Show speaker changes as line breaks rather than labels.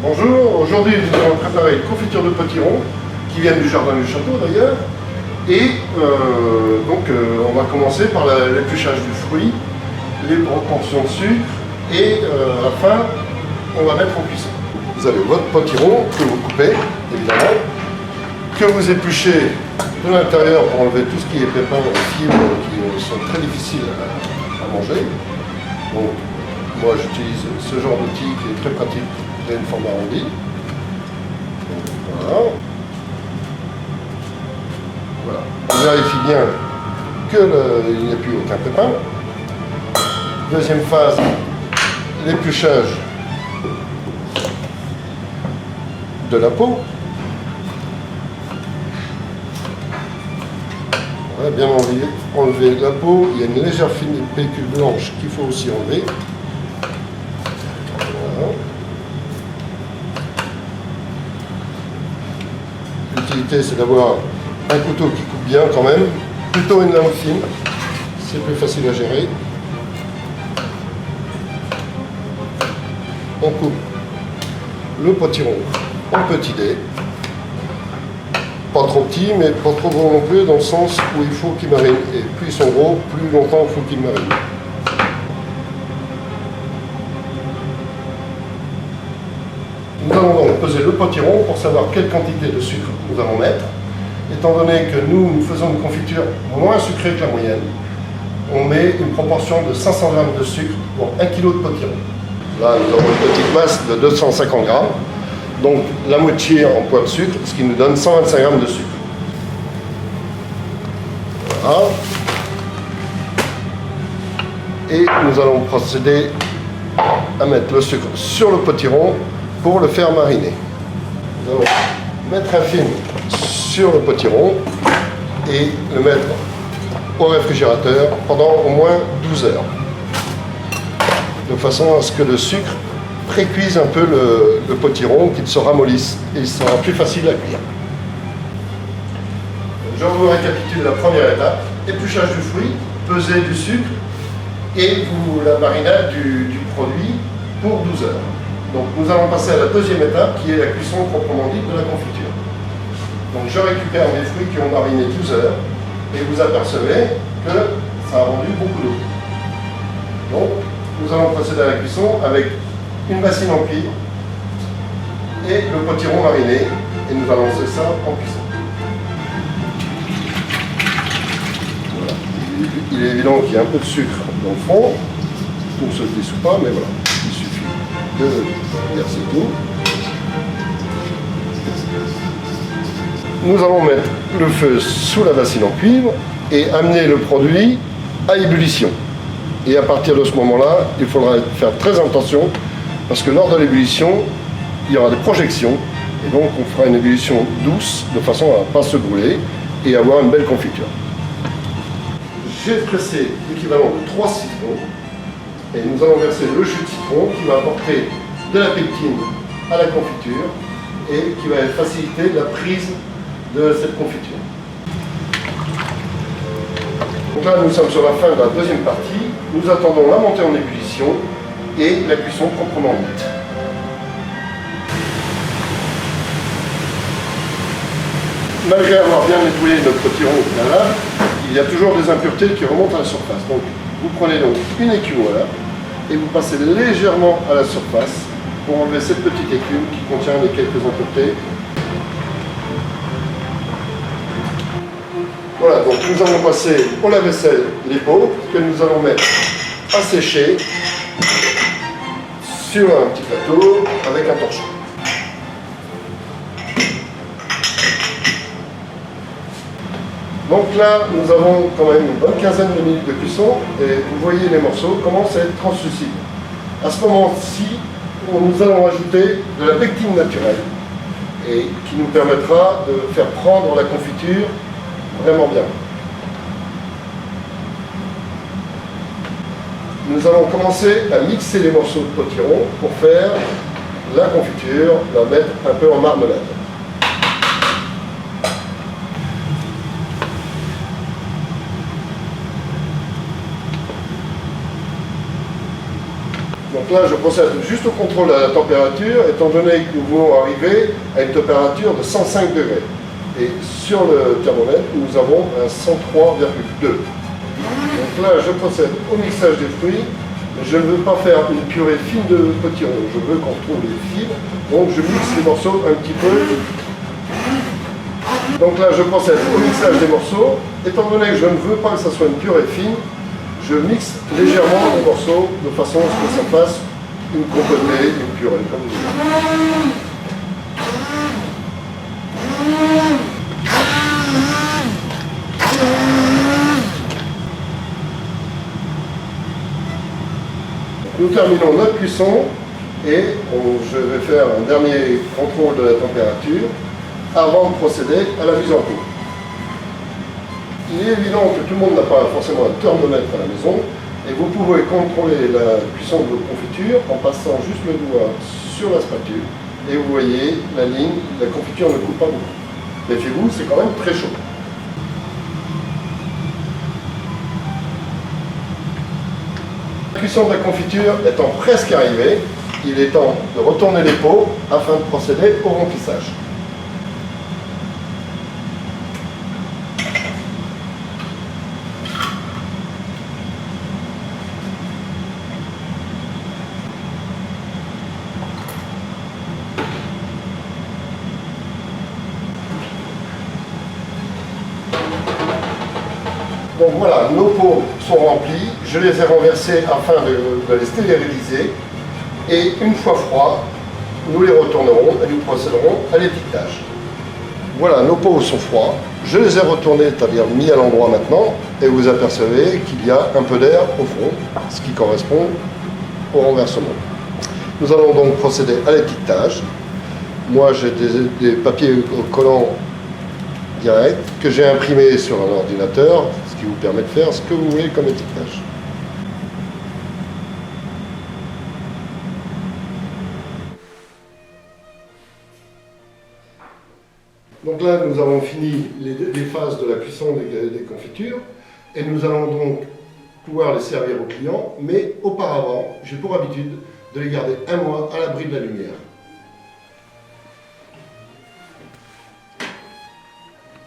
Bonjour, aujourd'hui nous allons préparer une confiture de potiron qui vient du jardin du château d'ailleurs. Et on va commencer par l'épluchage du fruit, les proportions de sucre et à la fin on va mettre en cuisson. Vous avez votre potiron que vous coupez évidemment, que vous épluchez de l'intérieur pour enlever tout ce qui est pépins et fibres qui sont très difficiles à manger. Donc moi j'utilise ce genre d'outil qui est très pratique. Il a une forme arrondie. Voilà. On vérifie bien qu'il n'y a plus aucun pépin. Deuxième phase, l'épluchage de la peau. Voilà, bien enlever la peau. Il y a une légère pellicule blanche qu'il faut aussi enlever. L'utilité, c'est d'avoir un couteau qui coupe bien quand même, plutôt une lame fine, c'est plus facile à gérer. On coupe le potiron en petits dés, pas trop petits mais pas trop gros non plus, dans le sens où il faut qu'ils marinent. Et plus ils sont gros, plus longtemps il faut qu'ils marinent. Nous allons donc peser le potiron pour savoir quelle quantité de sucre nous allons mettre. Étant donné que nous faisons une confiture moins sucrée que la moyenne, on met une proportion de 500 g de sucre pour 1 kg de potiron. Là, nous avons une petite masse de 250 g, donc la moitié en poids de sucre, ce qui nous donne 125 g de sucre. Voilà. Et nous allons procéder à mettre le sucre sur le potiron pour le faire mariner. Nous allons mettre un film sur le potiron et le mettre au réfrigérateur pendant au moins 12 heures. De façon à ce que le sucre précuise un peu le potiron, qu'il se ramollisse et il sera plus facile à cuire. Je vous récapitule la première étape, épluchage du fruit, peser du sucre et la marinade du produit pour 12 heures. Donc nous allons passer à la deuxième étape qui est la cuisson proprement dite de la confiture. Donc je récupère mes fruits qui ont mariné 12 heures et vous apercevez que ça a rendu beaucoup d'eau. Donc nous allons procéder à la cuisson avec une bassine en cuivre et le potiron mariné et nous allons lancer ça en cuisson. Voilà. Il est évident qu'il y a un peu de sucre dans le fond, tout ne se dissout pas, mais voilà. De verser tout. Nous allons mettre le feu sous la bassine en cuivre et amener le produit à ébullition. Et à partir de ce moment-là, il faudra faire très attention parce que lors de l'ébullition, il y aura des projections et donc on fera une ébullition douce de façon à ne pas se brûler et avoir une belle confiture. J'ai pressé l'équivalent de 3 citrons. Et nous allons verser le jus de citron qui va apporter de la pectine à la confiture et qui va faciliter la prise de cette confiture. Donc là, nous sommes sur la fin de la deuxième partie. Nous attendons la montée en ébullition et la cuisson proprement dite. Malgré avoir bien nettoyé notre potiron au préalable, il y a toujours des impuretés qui remontent à la surface. Donc, vous prenez donc une écumoire et vous passez légèrement à la surface pour enlever cette petite écume qui contient les quelques impuretés. Voilà, donc nous allons passer au lave-vaisselle les pots que nous allons mettre à sécher sur un petit plateau avec un torchon. Donc là, nous avons quand même une bonne quinzaine de minutes de cuisson et vous voyez les morceaux commencent à être translucides. À ce moment-ci, nous allons ajouter de la pectine naturelle et qui nous permettra de faire prendre la confiture vraiment bien. Nous allons commencer à mixer les morceaux de potiron pour faire la confiture, la mettre un peu en marmelade. Donc Donc là, je procède juste au contrôle de la température, étant donné que nous voulons arriver à une température de 105 degrés. Et sur le thermomètre, nous avons un 103,2. Donc là, je procède au mixage des fruits. Je ne veux pas faire une purée fine de potiron, je veux qu'on retrouve les fibres. Donc je mixe les morceaux un petit peu. Donc là, je procède au mixage des morceaux. Étant donné que je ne veux pas que ça soit une purée fine, je mixe légèrement les morceaux de façon à ce que ça fasse une compotée, une purée, comme vous voulez. Nous terminons notre cuisson et je vais faire un dernier contrôle de la température avant de procéder à la mise en pot. Il est évident que tout le monde n'a pas forcément un thermomètre à la maison et vous pouvez contrôler la cuisson de votre confiture en passant juste le doigt sur la spatule et vous voyez la ligne, la confiture ne coupe pas beaucoup. Méfiez-vous, c'est quand même très chaud. La cuisson de la confiture étant presque arrivée, il est temps de retourner les pots afin de procéder au remplissage. Donc voilà, nos pots sont remplis, je les ai renversés afin de les stériliser et une fois froids, nous les retournerons et nous procéderons à l'étiquetage. Voilà, nos pots sont froids, je les ai retournés, c'est-à-dire mis à l'endroit maintenant, et vous apercevez qu'il y a un peu d'air au fond, ce qui correspond au renversement. Nous allons donc procéder à l'étiquetage. Moi j'ai des papiers collants direct que j'ai imprimé sur un ordinateur, ce qui vous permet de faire ce que vous voulez comme étiquetage. Donc là, nous avons fini les phases de la cuisson des confitures et nous allons donc pouvoir les servir aux clients, mais auparavant, j'ai pour habitude de les garder un mois à l'abri de la lumière.